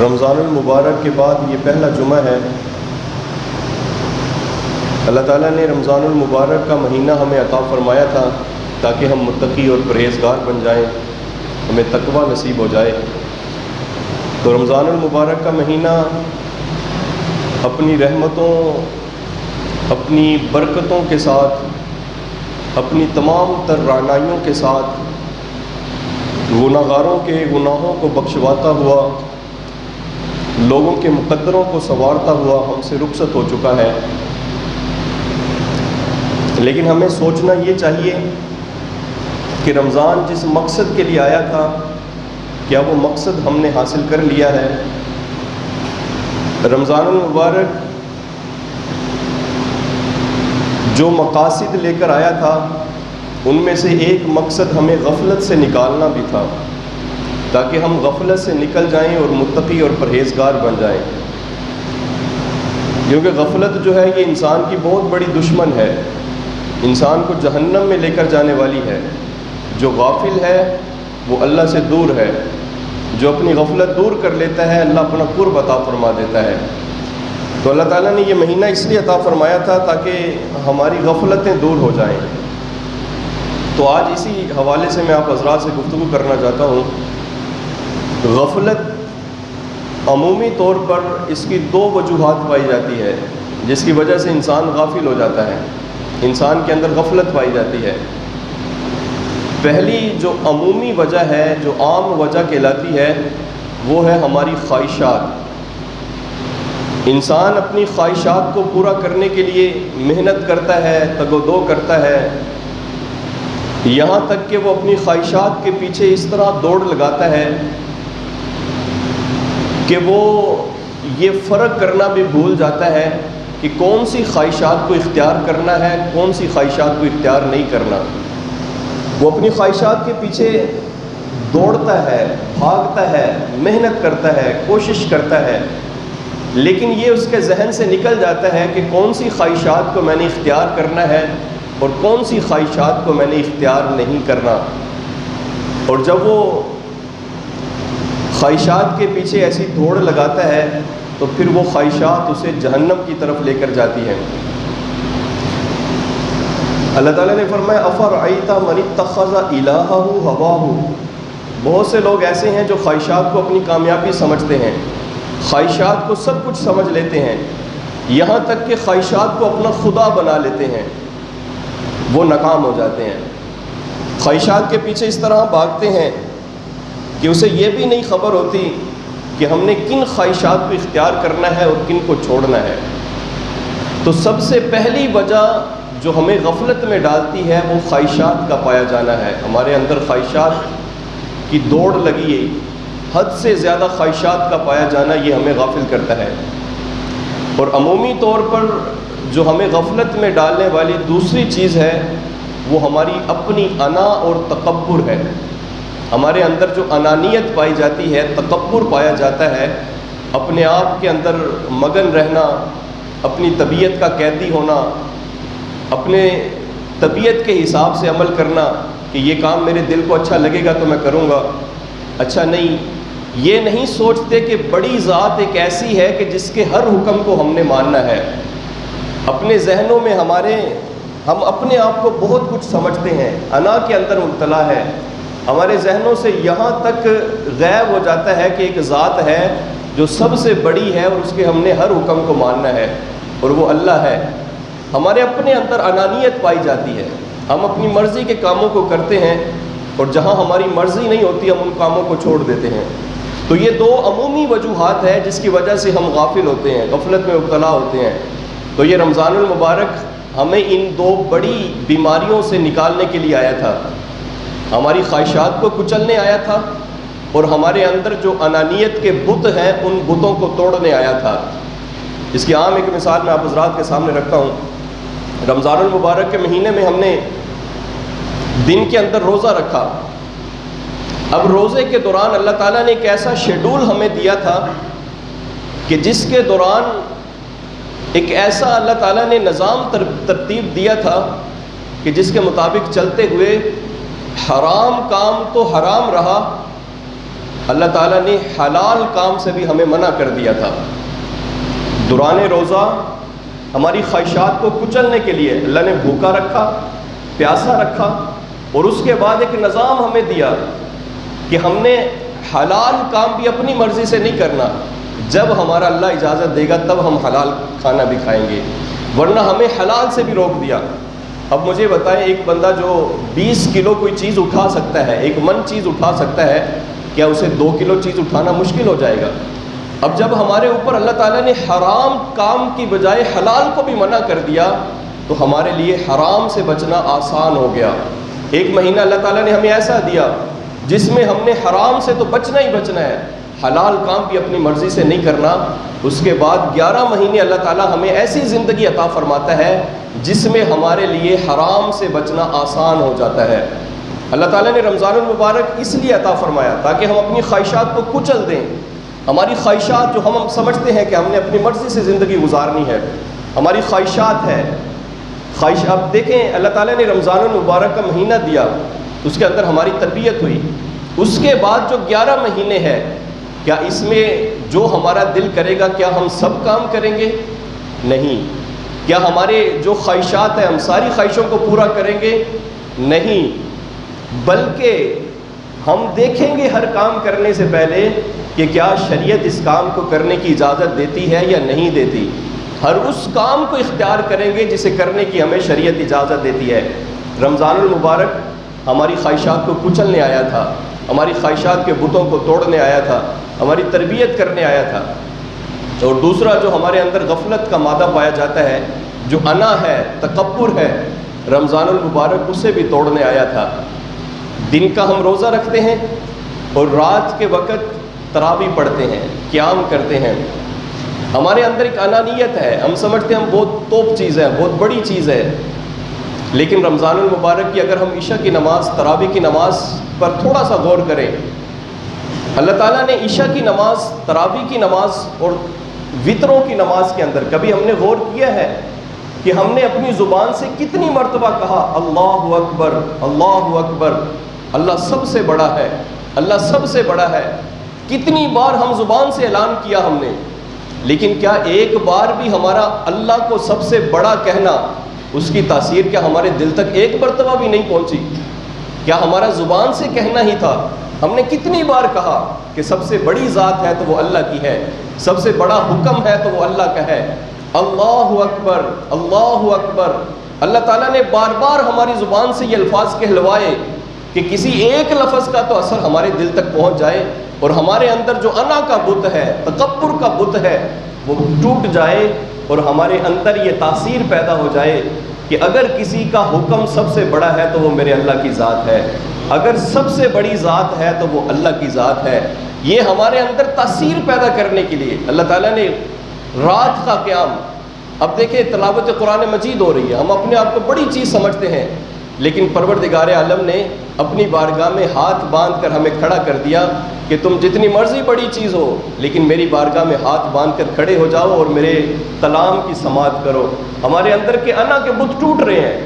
رمضان المبارک کے بعد یہ پہلا جمعہ ہے۔ اللہ تعالیٰ نے رمضان المبارک کا مہینہ ہمیں عطا فرمایا تھا تاکہ ہم متقی اور پرہیزگار بن جائیں، ہمیں تقویٰ نصیب ہو جائے۔ تو رمضان المبارک کا مہینہ اپنی رحمتوں، اپنی برکتوں کے ساتھ، اپنی تمام تر رعنائیوں کے ساتھ گناہگاروں کے گناہوں کو بخشواتا ہوا، لوگوں کے مقدروں کو سنوارتا ہوا ہم سے رخصت ہو چکا ہے۔ لیکن ہمیں سوچنا یہ چاہیے کہ رمضان جس مقصد کے لیے آیا تھا، کیا وہ مقصد ہم نے حاصل کر لیا ہے؟ رمضان المبارک جو مقاصد لے کر آیا تھا ان میں سے ایک مقصد ہمیں غفلت سے نکالنا بھی تھا، تاکہ ہم غفلت سے نکل جائیں اور متقی اور پرہیزگار بن جائیں۔ کیونکہ غفلت جو ہے یہ انسان کی بہت بڑی دشمن ہے، انسان کو جہنم میں لے کر جانے والی ہے۔ جو غافل ہے وہ اللہ سے دور ہے، جو اپنی غفلت دور کر لیتا ہے اللہ اپنا قرب عطا فرما دیتا ہے۔ تو اللہ تعالیٰ نے یہ مہینہ اس لیے عطا فرمایا تھا تاکہ ہماری غفلتیں دور ہو جائیں۔ تو آج اسی حوالے سے میں آپ حضرات سے گفتگو کرنا چاہتا ہوں۔ غفلت عمومی طور پر اس کی دو وجوہات پائی جاتی ہے جس کی وجہ سے انسان غافل ہو جاتا ہے، انسان کے اندر غفلت پائی جاتی ہے۔ پہلی جو عمومی وجہ ہے، جو عام وجہ کہلاتی ہے، وہ ہے ہماری خواہشات۔ انسان اپنی خواہشات کو پورا کرنے کے لیے محنت کرتا ہے، تگ و دو کرتا ہے، یہاں تک کہ وہ اپنی خواہشات کے پیچھے اس طرح دوڑ لگاتا ہے کہ وہ یہ فرق کرنا بھی بھول جاتا ہے کہ کون سی خواہشات کو اختیار کرنا ہے، کون سی خواہشات کو اختیار نہیں کرنا۔ وہ اپنی خواہشات کے پیچھے دوڑتا ہے، بھاگتا ہے، محنت کرتا ہے، کوشش کرتا ہے، لیکن یہ اس کے ذہن سے نکل جاتا ہے کہ کون سی خواہشات کو میں نے اختیار کرنا ہے اور کون سی خواہشات کو میں نے اختیار نہیں کرنا۔ اور جب وہ خواہشات کے پیچھے ایسی دوڑ لگاتا ہے تو پھر وہ خواہشات اسے جہنم کی طرف لے کر جاتی ہیں۔ اللہ تعالیٰ نے فرمایا افرأیت من اتخذ الہہ ہواہ۔ بہت سے لوگ ایسے ہیں جو خواہشات کو اپنی کامیابی سمجھتے ہیں، خواہشات کو سب کچھ سمجھ لیتے ہیں، یہاں تک کہ خواہشات کو اپنا خدا بنا لیتے ہیں، وہ ناکام ہو جاتے ہیں۔ خواہشات کے پیچھے اس طرح بھاگتے ہیں کہ اسے یہ بھی نہیں خبر ہوتی کہ ہم نے کن خواہشات کو اختیار کرنا ہے اور کن کو چھوڑنا ہے۔ تو سب سے پہلی وجہ جو ہمیں غفلت میں ڈالتی ہے وہ خواہشات کا پایا جانا ہے۔ ہمارے اندر خواہشات کی دوڑ لگی ہے، حد سے زیادہ خواہشات کا پایا جانا یہ ہمیں غافل کرتا ہے۔ اور عمومی طور پر جو ہمیں غفلت میں ڈالنے والی دوسری چیز ہے وہ ہماری اپنی انا اور تکبر ہے۔ ہمارے اندر جو انانیت پائی جاتی ہے، تکبر پایا جاتا ہے، اپنے آپ کے اندر مگن رہنا، اپنی طبیعت کا قیدی ہونا، اپنے طبیعت کے حساب سے عمل کرنا کہ یہ کام میرے دل کو اچھا لگے گا تو میں کروں گا، اچھا نہیں۔ یہ نہیں سوچتے کہ بڑی ذات ایک ایسی ہے کہ جس کے ہر حکم کو ہم نے ماننا ہے۔ اپنے ذہنوں میں ہم اپنے آپ کو بہت کچھ سمجھتے ہیں، انا کے اندر مبتلا ہے۔ ہمارے ذہنوں سے یہاں تک غائب ہو جاتا ہے کہ ایک ذات ہے جو سب سے بڑی ہے اور اس کے ہم نے ہر حکم کو ماننا ہے، اور وہ اللہ ہے۔ ہمارے اپنے اندر انانیت پائی جاتی ہے، ہم اپنی مرضی کے کاموں کو کرتے ہیں اور جہاں ہماری مرضی نہیں ہوتی ہم ان کاموں کو چھوڑ دیتے ہیں۔ تو یہ دو عمومی وجوہات ہیں جس کی وجہ سے ہم غافل ہوتے ہیں، غفلت میں مبتلا ہوتے ہیں۔ تو یہ رمضان المبارک ہمیں ان دو بڑی بیماریوں سے نکالنے کے لیے آیا تھا، ہماری خواہشات کو کچلنے آیا تھا اور ہمارے اندر جو انانیت کے بت ہیں ان بتوں کو توڑنے آیا تھا۔ اس کی عام ایک مثال میں آپ حضرات کے سامنے رکھتا ہوں۔ رمضان المبارک کے مہینے میں ہم نے دن کے اندر روزہ رکھا۔ اب روزے کے دوران اللہ تعالیٰ نے ایک ایسا شیڈول ہمیں دیا تھا کہ جس کے دوران ایک ایسا اللہ تعالیٰ نے نظام ترتیب دیا تھا کہ جس کے مطابق چلتے ہوئے حرام کام تو حرام رہا، اللہ تعالیٰ نے حلال کام سے بھی ہمیں منع کر دیا تھا۔ دوران روزہ ہماری خواہشات کو کچلنے کے لیے اللہ نے بھوکا رکھا، پیاسا رکھا، اور اس کے بعد ایک نظام ہمیں دیا کہ ہم نے حلال کام بھی اپنی مرضی سے نہیں کرنا، جب ہمارا اللہ اجازت دے گا تب ہم حلال کھانا بھی کھائیں گے، ورنہ ہمیں حلال سے بھی روک دیا۔ اب مجھے بتائیں، ایک بندہ جو 20 کلو کوئی چیز اٹھا سکتا ہے، 1 من چیز اٹھا سکتا ہے، کیا اسے 2 کلو چیز اٹھانا مشکل ہو جائے گا؟ اب جب ہمارے اوپر اللہ تعالیٰ نے حرام کام کی بجائے حلال کو بھی منع کر دیا تو ہمارے لیے حرام سے بچنا آسان ہو گیا۔ 1 مہینہ اللہ تعالیٰ نے ہمیں ایسا دیا جس میں ہم نے حرام سے تو بچنا ہی بچنا ہے، حلال کام بھی اپنی مرضی سے نہیں کرنا۔ اس کے بعد 11 مہینے اللہ تعالیٰ ہمیں ایسی زندگی عطا فرماتا ہے جس میں ہمارے لیے حرام سے بچنا آسان ہو جاتا ہے۔ اللہ تعالیٰ نے رمضان المبارک اس لیے عطا فرمایا تاکہ ہم اپنی خواہشات کو کچل دیں۔ ہماری خواہشات جو ہم سمجھتے ہیں کہ ہم نے اپنی مرضی سے زندگی گزارنی ہے، ہماری خواہشات ہے، اب دیکھیں اللہ تعالیٰ نے رمضان المبارک کا مہینہ دیا، اس کے اندر ہماری تربیت ہوئی۔ اس کے بعد جو 11 مہینے ہیں، کیا اس میں جو ہمارا دل کرے گا کیا ہم سب کام کریں گے؟ نہیں۔ کیا ہمارے جو خواہشات ہیں ہم ساری خواہشوں کو پورا کریں گے؟ نہیں، بلکہ ہم دیکھیں گے ہر کام کرنے سے پہلے کہ کیا شریعت اس کام کو کرنے کی اجازت دیتی ہے یا نہیں دیتی۔ ہر اس کام کو اختیار کریں گے جسے کرنے کی ہمیں شریعت اجازت دیتی ہے۔ رمضان المبارک ہماری خواہشات کو کچلنے آیا تھا، ہماری خواہشات کے بتوں کو توڑنے آیا تھا، ہماری تربیت کرنے آیا تھا۔ اور دوسرا جو ہمارے اندر غفلت کا مادہ پایا جاتا ہے، جو انا ہے، تکبر ہے، رمضان المبارک اسے بھی توڑنے آیا تھا۔ دن کا ہم روزہ رکھتے ہیں اور رات کے وقت تراویح پڑھتے ہیں، قیام کرتے ہیں، ہمارے اندر ایک انانیت ہے، ہم سمجھتے ہیں ہم بہت توپ چیز ہے، بہت بڑی چیز ہے۔ لیکن رمضان المبارک کی اگر ہم عشاء کی نماز، تراویح کی نماز پر تھوڑا سا غور کریں، اللہ تعالیٰ نے عشاء کی نماز، تراویح کی نماز اور وتروں کی نماز کے اندر کبھی ہم نے غور کیا ہے کہ ہم نے اپنی زبان سے کتنی مرتبہ کہا اللہ اکبر، اللہ اکبر، اللہ سب سے بڑا ہے، اللہ سب سے بڑا ہے؟ کتنی بار ہم زبان سے اعلان کیا ہم نے، لیکن کیا ایک بار بھی ہمارا اللہ کو سب سے بڑا کہنا، اس کی تاثیر کیا ہمارے دل تک ایک مرتبہ بھی نہیں پہنچی؟ کیا ہمارا زبان سے کہنا ہی تھا؟ ہم نے کتنی بار کہا کہ سب سے بڑی ذات ہے تو وہ اللہ کی ہے، سب سے بڑا حکم ہے تو وہ اللہ کا ہے، اللہ اکبر، اللہ اکبر۔ اللہ تعالیٰ نے بار بار ہماری زبان سے یہ الفاظ کہلوائے کہ کسی ایک لفظ کا تو اثر ہمارے دل تک پہنچ جائے اور ہمارے اندر جو انا کا بت ہے، تکبر کا بت ہے، وہ ٹوٹ جائے اور ہمارے اندر یہ تاثیر پیدا ہو جائے کہ اگر کسی کا حکم سب سے بڑا ہے تو وہ میرے اللہ کی ذات ہے، اگر سب سے بڑی ذات ہے تو وہ اللہ کی ذات ہے۔ یہ ہمارے اندر تاثیر پیدا کرنے کے لیے اللہ تعالیٰ نے رات کا قیام، اب دیکھیں تلاوت قرآن مجید ہو رہی ہے، ہم اپنے آپ کو بڑی چیز سمجھتے ہیں، لیکن پروردگار عالم نے اپنی بارگاہ میں ہاتھ باندھ کر ہمیں کھڑا کر دیا کہ تم جتنی مرضی بڑی چیز ہو لیکن میری بارگاہ میں ہاتھ باندھ کر کھڑے ہو جاؤ اور میرے کلام کی سماعت کرو۔ ہمارے اندر کے انا کے بت ٹوٹ رہے ہیں،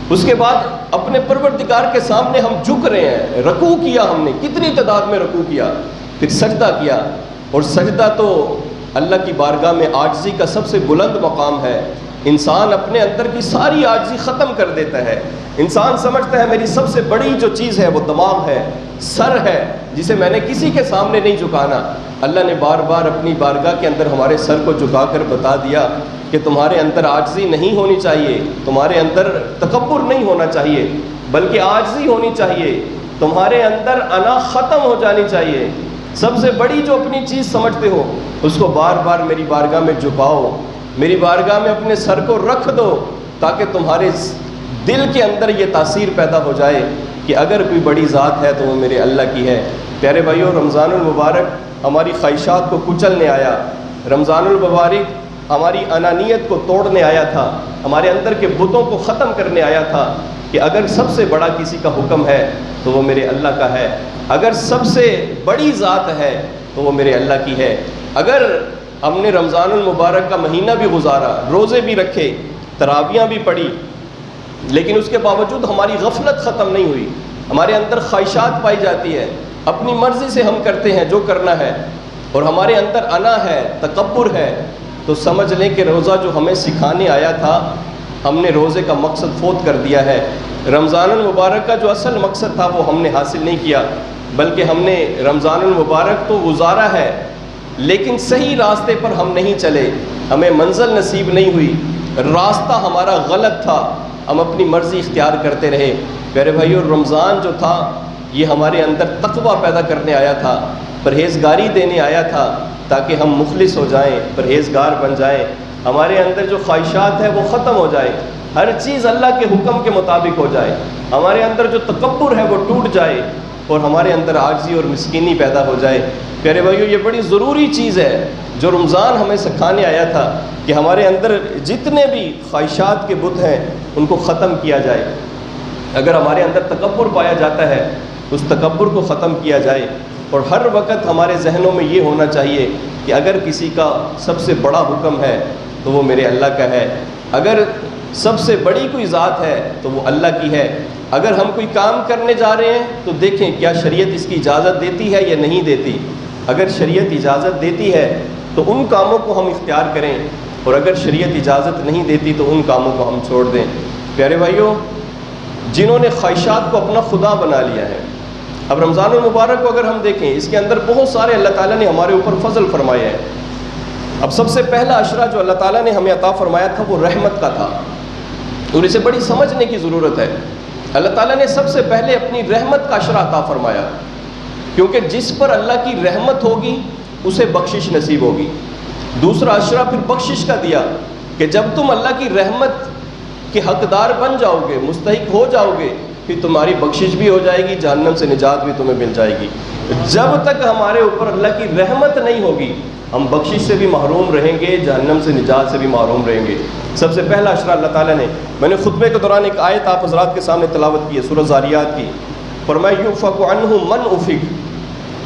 اس کے بعد اپنے پروردگار کے سامنے ہم جھک رہے ہیں، رکوع کیا ہم نے، کتنی تعداد میں رکوع کیا، پھر سجدہ کیا، اور سجدہ تو اللہ کی بارگاہ میں عاجزی کا سب سے بلند مقام ہے۔ انسان اپنے اندر کی ساری عاجزی ختم کر دیتا ہے، انسان سمجھتا ہے میری سب سے بڑی جو چیز ہے وہ دماغ ہے، سر ہے، جسے میں نے کسی کے سامنے نہیں جھکانا۔ اللہ نے بار بار اپنی بارگاہ کے اندر ہمارے سر کو جھکا کر بتا دیا کہ تمہارے اندر عاجزی نہیں ہونی چاہیے، تمہارے اندر تکبر نہیں ہونا چاہیے، بلکہ عاجزی ہونی چاہیے، تمہارے اندر انا ختم ہو جانی چاہیے۔ سب سے بڑی جو اپنی چیز سمجھتے ہو اس کو بار بار میری بارگاہ میں جھکاؤ، میری بارگاہ میں اپنے سر کو رکھ دو، تاکہ تمہارے دل کے اندر یہ تاثیر پیدا ہو جائے کہ اگر کوئی بڑی ذات ہے تو وہ میرے اللہ کی ہے۔ پیارے بھائیو، رمضان المبارک ہماری خواہشات کو کچلنے آیا، رمضان المبارک ہماری انانیت کو توڑنے آیا تھا، ہمارے اندر کے بتوں کو ختم کرنے آیا تھا کہ اگر سب سے بڑا کسی کا حکم ہے تو وہ میرے اللہ کا ہے، اگر سب سے بڑی ذات ہے تو وہ میرے اللہ کی ہے۔ اگر ہم نے رمضان المبارک کا مہینہ بھی گزارا، روزے بھی رکھے، تراویحیں بھی پڑھی، لیکن اس کے باوجود ہماری غفلت ختم نہیں ہوئی، ہمارے اندر خواہشات پائی جاتی ہے، اپنی مرضی سے ہم کرتے ہیں جو کرنا ہے، اور ہمارے اندر انا ہے، تکبر ہے، تو سمجھ لیں کہ روزہ جو ہمیں سکھانے آیا تھا، ہم نے روزے کا مقصد فوت کر دیا ہے۔ رمضان المبارک کا جو اصل مقصد تھا وہ ہم نے حاصل نہیں کیا، بلکہ ہم نے رمضان المبارک تو گزارا ہے لیکن صحیح راستے پر ہم نہیں چلے، ہمیں منزل نصیب نہیں ہوئی، راستہ ہمارا غلط تھا، ہم اپنی مرضی اختیار کرتے رہے۔ پیارے بھائیو، رمضان جو تھا یہ ہمارے اندر تقویٰ پیدا کرنے آیا تھا، پرہیزگاری دینے آیا تھا، تاکہ ہم مخلص ہو جائیں، پرہیزگار بن جائیں، ہمارے اندر جو خواہشات ہیں وہ ختم ہو جائے، ہر چیز اللہ کے حکم کے مطابق ہو جائے، ہمارے اندر جو تکبر ہے وہ ٹوٹ جائے، اور ہمارے اندر عاجزی اور مسکینی پیدا ہو جائے۔ پیارے بھائیو، یہ بڑی ضروری چیز ہے جو رمضان ہمیں سکھانے آیا تھا، کہ ہمارے اندر جتنے بھی خواہشات کے بت ہیں ان کو ختم کیا جائے۔ اگر ہمارے اندر تکبر پایا جاتا ہے، اس تکبر کو ختم کیا جائے، اور ہر وقت ہمارے ذہنوں میں یہ ہونا چاہیے کہ اگر کسی کا سب سے بڑا حکم ہے تو وہ میرے اللہ کا ہے، اگر سب سے بڑی کوئی ذات ہے تو وہ اللہ کی ہے۔ اگر ہم کوئی کام کرنے جا رہے ہیں تو دیکھیں کیا شریعت اس کی اجازت دیتی ہے یا نہیں دیتی۔ اگر شریعت اجازت دیتی ہے تو ان کاموں کو ہم اختیار کریں، اور اگر شریعت اجازت نہیں دیتی تو ان کاموں کو ہم چھوڑ دیں۔ پیارے بھائیوں، جنہوں نے خواہشات کو اپنا خدا بنا لیا ہے، اب رمضان المبارک کو اگر ہم دیکھیں، اس کے اندر بہت سارے اللہ تعالیٰ نے ہمارے اوپر فضل فرمائے ہیں۔ اب سب سے پہلا عشرہ جو اللہ تعالیٰ نے ہمیں عطا فرمایا تھا وہ رحمت کا تھا، اور اسے بڑی سمجھنے کی ضرورت ہے۔ اللہ تعالیٰ نے سب سے پہلے اپنی رحمت کا عشرہ عطا فرمایا، کیونکہ جس پر اللہ کی رحمت ہوگی اسے بخشش نصیب ہوگی۔ دوسرا عشرہ پھر بخشش کا دیا کہ جب تم اللہ کی رحمت کے حقدار بن جاؤ گے، مستحق ہو جاؤ گے، پھر تمہاری بخشش بھی ہو جائے گی، جہنم سے نجات بھی تمہیں مل جائے گی۔ جب تک ہمارے اوپر اللہ کی رحمت نہیں ہوگی ہم بخشش سے بھی محروم رہیں گے، جہنم سے نجات سے بھی محروم رہیں گے۔ سب سے پہلا عشرہ اللہ تعالیٰ نے، میں نے خطبے کے دوران ایک آیت آپ حضرات کے سامنے تلاوت کی ہے، سورہ ذاریات کی، فرمایا یؤفک عنہ من افک،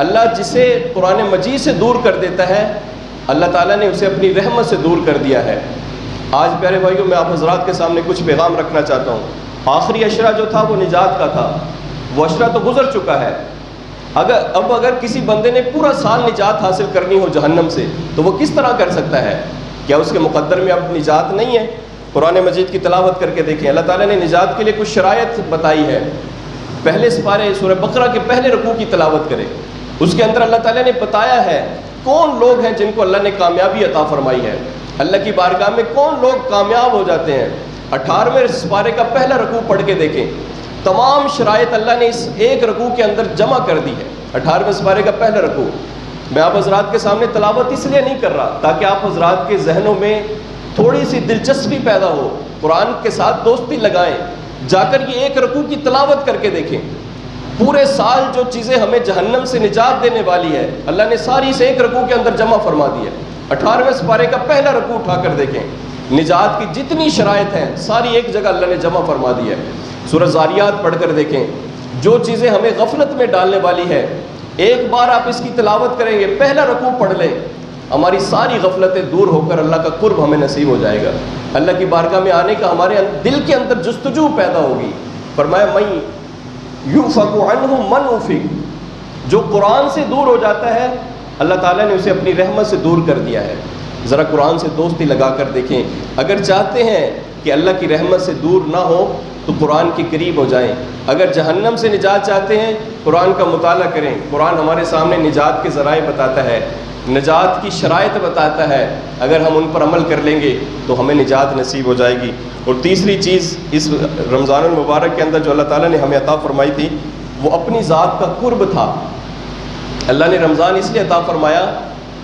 اللہ جسے قرآن مجید سے دور کر دیتا ہے اللہ تعالیٰ نے اسے اپنی رحمت سے دور کر دیا ہے۔ آج پیارے بھائیوں، میں آپ حضرات کے سامنے کچھ پیغام رکھنا چاہتا ہوں۔ آخری عشرہ جو تھا وہ نجات کا تھا، وہ عشرہ تو گزر چکا ہے۔ اگر کسی بندے نے پورا سال نجات حاصل کرنی ہو جہنم سے تو وہ کس طرح کر سکتا ہے؟ کیا اس کے مقدر میں اب نجات نہیں ہے؟ قرآن مجید کی تلاوت کر کے دیکھیں، اللہ تعالیٰ نے نجات کے لیے کچھ شرائط بتائی ہے۔ پہلے سپارے سورہ بقرہ کے پہلے رکوع کی تلاوت کریں، اس کے اندر اللہ تعالیٰ نے بتایا ہے کون لوگ ہیں جن کو اللہ نے کامیابی عطا فرمائی ہے، اللہ کی بارگاہ میں کون لوگ کامیاب ہو جاتے ہیں۔ 18ویں سپارے کا پہلا رکوع پڑھ کے دیکھیں، تمام شرائط اللہ نے اس ایک رکوع کے اندر جمع کر دی ہے۔ 18ویں سپارے کا پہلا رکوع میں آپ حضرات کے سامنے تلاوت اس لیے نہیں کر رہا تاکہ آپ حضرات کے ذہنوں میں تھوڑی سی دلچسپی پیدا ہو، قرآن کے ساتھ دوستی لگائیں، جا کر یہ ایک رکوع کی تلاوت کر کے دیکھیں۔ پورے سال جو چیزیں ہمیں جہنم سے نجات دینے والی ہے اللہ نے ساری اس ایک رکوع کے اندر جمع فرما دی ہے۔ 18ویں سپارے کا پہلا رکوع اٹھا کر دیکھیں، نجات کی جتنی شرائط ہیں ساری ایک جگہ اللہ نے جمع فرما دی ہے۔ سورہ ذاریات پڑھ کر دیکھیں، جو چیزیں ہمیں غفلت میں ڈالنے والی ہے ایک بار آپ اس کی تلاوت کریں گے، پہلا رکوع پڑھ لیں، ہماری ساری غفلتیں دور ہو کر اللہ کا قرب ہمیں نصیب ہو جائے گا، اللہ کی بارگاہ میں آنے کا ہمارے دل کے اندر جستجو پیدا ہوگی۔ فرمایا من یؤفک عنہ من افک، جو قرآن سے دور ہو جاتا ہے اللہ تعالیٰ نے اسے اپنی رحمت سے دور کر دیا ہے۔ ذرا قرآن سے دوستی لگا کر دیکھیں، اگر چاہتے ہیں کہ اللہ کی رحمت سے دور نہ ہو تو قرآن کے قریب ہو جائیں، اگر جہنم سے نجات چاہتے ہیں قرآن کا مطالعہ کریں، قرآن ہمارے سامنے نجات کے ذرائع بتاتا ہے، نجات کی شرائط بتاتا ہے، اگر ہم ان پر عمل کر لیں گے تو ہمیں نجات نصیب ہو جائے گی۔ اور تیسری چیز اس رمضان المبارک کے اندر جو اللہ تعالیٰ نے ہمیں عطا فرمائی تھی وہ اپنی ذات کا قرب تھا۔ اللہ نے رمضان اس لیے عطا فرمایا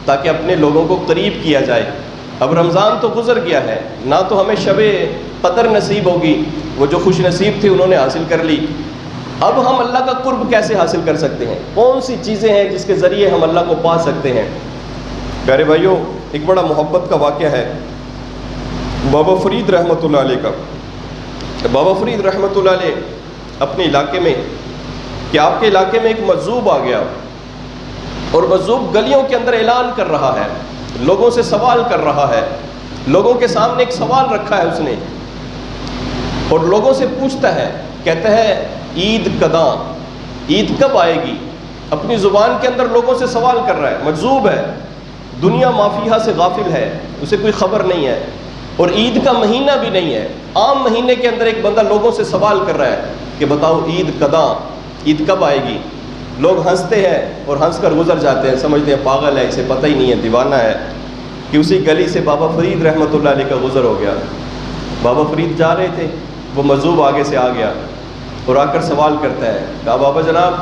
تاکہ اپنے لوگوں کو قریب کیا جائے۔ اب رمضان تو گزر گیا ہے، نہ تو ہمیں شب قدر نصیب ہوگی، وہ جو خوش نصیب تھے انہوں نے حاصل کر لی۔ اب ہم اللہ کا قرب کیسے حاصل کر سکتے ہیں؟ کون سی چیزیں ہیں جس کے ذریعے ہم اللہ کو پا سکتے ہیں؟ پیارے بھائیوں، ایک بڑا محبت کا واقعہ ہے بابا فرید رحمۃ اللہ علیہ کا۔ بابا فرید رحمۃ اللہ علیہ اپنے علاقے میں، کہ آپ کے علاقے میں ایک مجذوب آ گیا، اور مجذوب گلیوں کے اندر اعلان کر رہا ہے، لوگوں سے سوال کر رہا ہے، لوگوں کے سامنے ایک سوال رکھا ہے اس نے، اور لوگوں سے پوچھتا ہے، کہتا ہے عید کداں، عید کب آئے گی؟ اپنی زبان کے اندر لوگوں سے سوال کر رہا ہے، مجذوب ہے، دنیا مافیہا سے غافل ہے، اسے کوئی خبر نہیں ہے، اور عید کا مہینہ بھی نہیں ہے، عام مہینے کے اندر ایک بندہ لوگوں سے سوال کر رہا ہے کہ بتاؤ عید کداں، عید کب آئے گی؟ لوگ ہنستے ہیں اور ہنس کر گزر جاتے ہیں، سمجھتے ہیں پاگل ہے، اسے پتہ ہی نہیں ہے، دیوانہ ہے، کہ اسی گلی سے بابا فرید رحمۃ اللہ علیہ کا گزر ہو گیا۔ بابا فرید جا رہے تھے، وہ مجذوب آگے سے آ گیا اور آ کر سوال کرتا ہے، کہا بابا جناب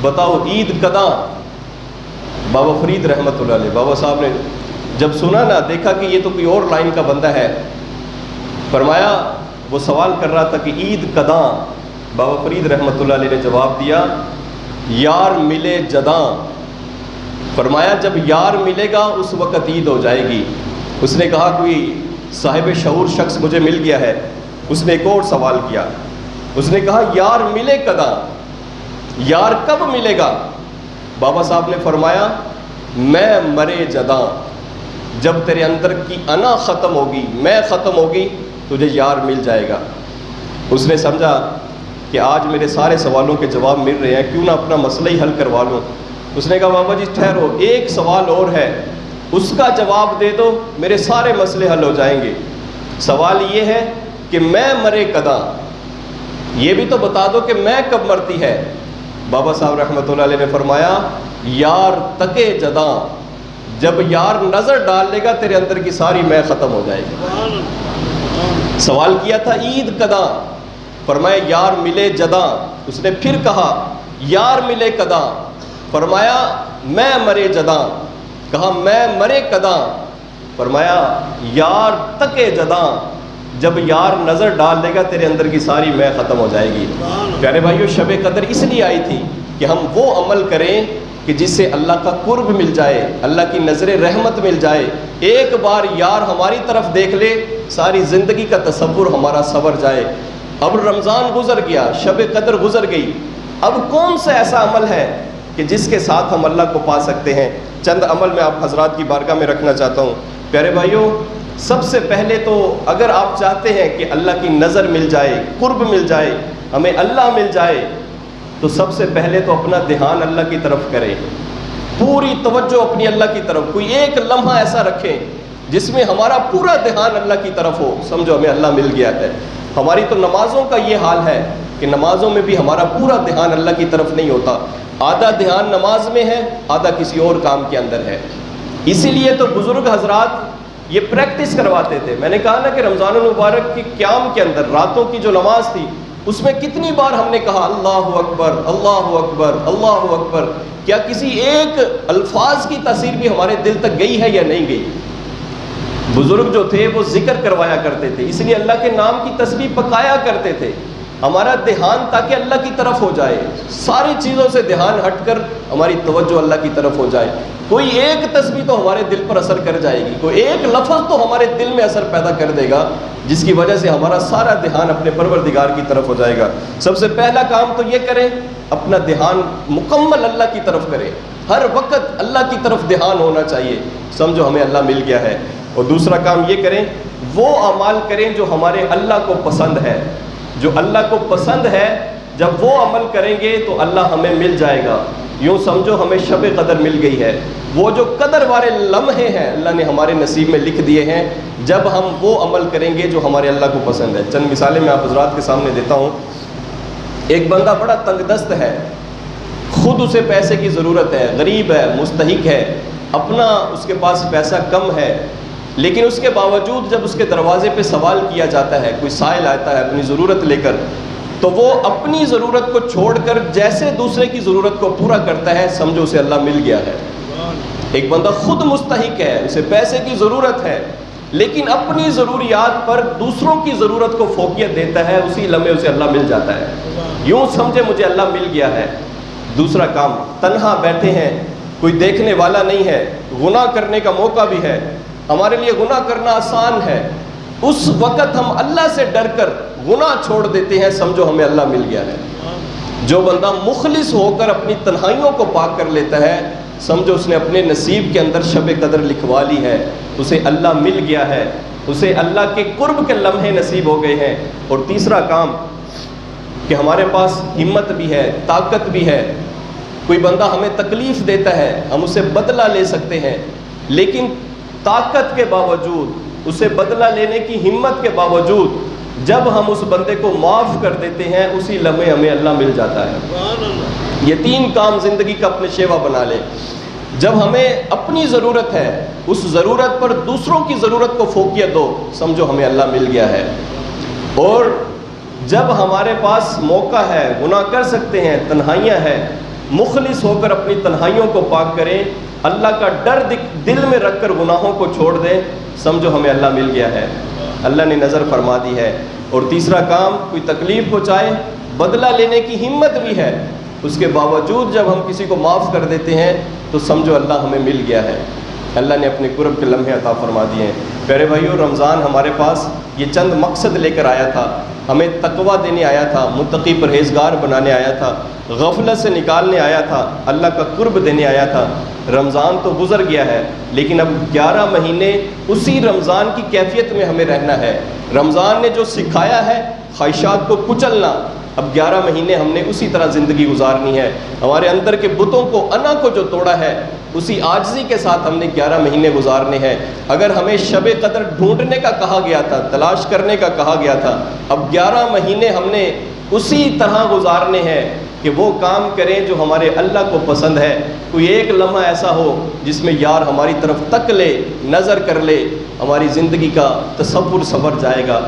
بتاؤ عید کداں؟ بابا فرید رحمۃ اللہ علیہ، بابا صاحب نے جب سنا نا، دیکھا کہ یہ تو کوئی اور لائن کا بندہ ہے، فرمایا وہ سوال کر رہا تھا کہ عید کداں؟ بابا فرید رحمۃ اللہ علیہ نے جواب دیا، یار ملے جداں۔ فرمایا جب یار ملے گا اس وقت عید ہو جائے گی۔ اس نے کہا کوئی صاحب شعور شخص مجھے مل گیا ہے۔ اس نے ایک اور سوال کیا، اس نے کہا یار ملے کداں، یار کب ملے گا؟ بابا صاحب نے فرمایا میں مرے جداں، جب تیرے اندر کی انا ختم ہوگی، میں ختم ہوگی، تجھے یار مل جائے گا۔ اس نے سمجھا کہ آج میرے سارے سوالوں کے جواب مل رہے ہیں، کیوں نہ اپنا مسئلہ ہی حل کروا لوں۔ اس نے کہا بابا جی ٹھہرو، ایک سوال اور ہے، اس کا جواب دے دو، میرے سارے مسئلے حل ہو جائیں گے۔ سوال یہ ہے کہ میں مرے کداں، یہ بھی تو بتا دو کہ میں کب مرتی ہے۔ بابا صاحب رحمۃ اللہ علیہ نے فرمایا یار تکے جداں، جب یار نظر ڈال لے گا تیرے اندر کی ساری میں ختم ہو جائے گی۔ سوال کیا تھا عید کداں، فرمایا یار ملے جداں۔ اس نے پھر کہا یار ملے کداں، فرمایا میں مرے جداں۔ کہا میں مرے کداں، فرمایا یار تکے جداں، جب یار نظر ڈال لے گا تیرے اندر کی ساری میں ختم ہو جائے گی۔ پیارے بھائیو، شب قدر اس لیے آئی تھی کہ ہم وہ عمل کریں کہ جس سے اللہ کا قرب مل جائے، اللہ کی نظر رحمت مل جائے۔ ایک بار یار ہماری طرف دیکھ لے، ساری زندگی کا تصور ہمارا سنور جائے۔ اب رمضان گزر گیا، شب قدر گزر گئی، اب کون سا ایسا عمل ہے کہ جس کے ساتھ ہم اللہ کو پا سکتے ہیں؟ چند عمل میں آپ حضرات کی بارگاہ میں رکھنا چاہتا ہوں۔ پیارے بھائیو، سب سے پہلے تو اگر آپ چاہتے ہیں کہ اللہ کی نظر مل جائے، قرب مل جائے، ہمیں اللہ مل جائے، تو سب سے پہلے تو اپنا دھیان اللہ کی طرف کریں، پوری توجہ اپنی اللہ کی طرف، کوئی ایک لمحہ ایسا رکھیں جس میں ہمارا پورا دھیان اللہ کی طرف ہو، سمجھو ہمیں اللہ مل گیا ہے۔ ہماری تو نمازوں کا یہ حال ہے کہ نمازوں میں بھی ہمارا پورا دھیان اللہ کی طرف نہیں ہوتا، آدھا دھیان نماز میں ہے، آدھا کسی اور کام کے اندر ہے۔ اسی لیے تو بزرگ حضرات یہ پریکٹس کرواتے تھے۔ میں نے کہا نا کہ رمضان المبارک کی قیام کے اندر راتوں کی جو نماز تھی، اس میں کتنی بار ہم نے کہا اللہ اکبر اللہ اکبر اللہ اکبر۔ کیا کسی ایک الفاظ کی تاثیر بھی ہمارے دل تک گئی ہے یا نہیں گئی؟ بزرگ جو تھے وہ ذکر کروایا کرتے تھے، اس لیے اللہ کے نام کی تسبیح پکایا کرتے تھے، ہمارا دھیان تاکہ اللہ کی طرف ہو جائے، ساری چیزوں سے دھیان ہٹ کر ہماری توجہ اللہ کی طرف ہو جائے۔ کوئی ایک تسبیح تو ہمارے دل پر اثر کر جائے گی، کوئی ایک لفظ تو ہمارے دل میں اثر پیدا کر دے گا، جس کی وجہ سے ہمارا سارا دھیان اپنے پروردگار کی طرف ہو جائے گا۔ سب سے پہلا کام تو یہ کریں، اپنا دھیان مکمل اللہ کی طرف کریں، ہر وقت اللہ کی طرف دھیان ہونا چاہیے، سمجھو ہمیں اللہ مل گیا ہے۔ اور دوسرا کام یہ کریں، وہ اعمال کریں جو ہمارے اللہ کو پسند ہے، جو اللہ کو پسند ہے، جب وہ عمل کریں گے تو اللہ ہمیں مل جائے گا۔ یوں سمجھو ہمیں شب قدر مل گئی ہے، وہ جو قدر والے لمحے ہیں اللہ نے ہمارے نصیب میں لکھ دیے ہیں، جب ہم وہ عمل کریں گے جو ہمارے اللہ کو پسند ہے۔ چند مثالیں میں آپ حضرات کے سامنے دیتا ہوں۔ ایک بندہ بڑا تنگ دست ہے، خود اسے پیسے کی ضرورت ہے، غریب ہے، مستحق ہے، اپنا اس کے پاس پیسہ کم ہے، لیکن اس کے باوجود جب اس کے دروازے پہ سوال کیا جاتا ہے، کوئی سائل آتا ہے اپنی ضرورت لے کر، تو وہ اپنی ضرورت کو چھوڑ کر جیسے دوسرے کی ضرورت کو پورا کرتا ہے، سمجھو اسے اللہ مل گیا ہے۔ ایک بندہ خود مستحق ہے، اسے پیسے کی ضرورت ہے، لیکن اپنی ضروریات پر دوسروں کی ضرورت کو فوقیت دیتا ہے، اسی لمحے اسے اللہ مل جاتا ہے۔ یوں سمجھے مجھے اللہ مل گیا ہے۔ دوسرا کام، تنہا بیٹھے ہیں، کوئی دیکھنے والا نہیں ہے، گناہ کرنے کا موقع بھی ہے، ہمارے لیے گناہ کرنا آسان ہے، اس وقت ہم اللہ سے ڈر کر گناہ چھوڑ دیتے ہیں، سمجھو ہمیں اللہ مل گیا ہے۔ جو بندہ مخلص ہو کر اپنی تنہائیوں کو پاک کر لیتا ہے، سمجھو اس نے اپنے نصیب کے اندر شب قدر لکھوا لی ہے، اسے اللہ مل گیا ہے، اسے اللہ کے قرب کے لمحے نصیب ہو گئے ہیں۔ اور تیسرا کام کہ ہمارے پاس ہمت بھی ہے، طاقت بھی ہے، کوئی بندہ ہمیں تکلیف دیتا ہے، ہم اسے بدلہ لے سکتے ہیں، لیکن طاقت کے باوجود، اسے بدلہ لینے کی ہمت کے باوجود جب ہم اس بندے کو معاف کر دیتے ہیں، اسی لمحے ہمیں اللہ مل جاتا ہے۔ یہ 3 کام زندگی کا اپنے شیوا بنا لے۔ جب ہمیں اپنی ضرورت ہے، اس ضرورت پر دوسروں کی ضرورت کو فوقیت دو، سمجھو ہمیں اللہ مل گیا ہے۔ اور جب ہمارے پاس موقع ہے، گناہ کر سکتے ہیں، تنہائیاں ہیں، مخلص ہو کر اپنی تنہائیوں کو پاک کریں، اللہ کا ڈر دل میں رکھ کر گناہوں کو چھوڑ دیں، سمجھو ہمیں اللہ مل گیا ہے، اللہ نے نظر فرما دی ہے۔ اور تیسرا کام، کوئی تکلیف پہنچائے، بدلہ لینے کی ہمت بھی ہے، اس کے باوجود جب ہم کسی کو معاف کر دیتے ہیں تو سمجھو اللہ ہمیں مل گیا ہے، اللہ نے اپنے قرب کے لمحے عطا فرما دیے ہیں۔ پیارے بھائیو، رمضان ہمارے پاس یہ چند مقصد لے کر آیا تھا، ہمیں تقویٰ دینے آیا تھا، متقی پرہیزگار بنانے آیا تھا، غفلت سے نکالنے آیا تھا، اللہ کا قرب دینے آیا تھا۔ رمضان تو گزر گیا ہے، لیکن اب 11 مہینے اسی رمضان کی کیفیت میں ہمیں رہنا ہے۔ رمضان نے جو سکھایا ہے خواہشات کو کچلنا، اب 11 مہینے ہم نے اسی طرح زندگی گزارنی ہے۔ ہمارے اندر کے بتوں کو، انا کو جو توڑا ہے، اسی عاجزی کے ساتھ ہم نے 11 مہینے گزارنے ہیں۔ اگر ہمیں شب قدر ڈھونڈنے کا کہا گیا تھا، تلاش کرنے کا کہا گیا تھا، اب 11 مہینے ہم نے اسی طرح گزارنے ہیں کہ وہ کام کریں جو ہمارے اللہ کو پسند ہے۔ کوئی ایک لمحہ ایسا ہو جس میں یار ہماری طرف تک لے، نظر کر لے، ہماری زندگی کا تصور سنور جائے گا۔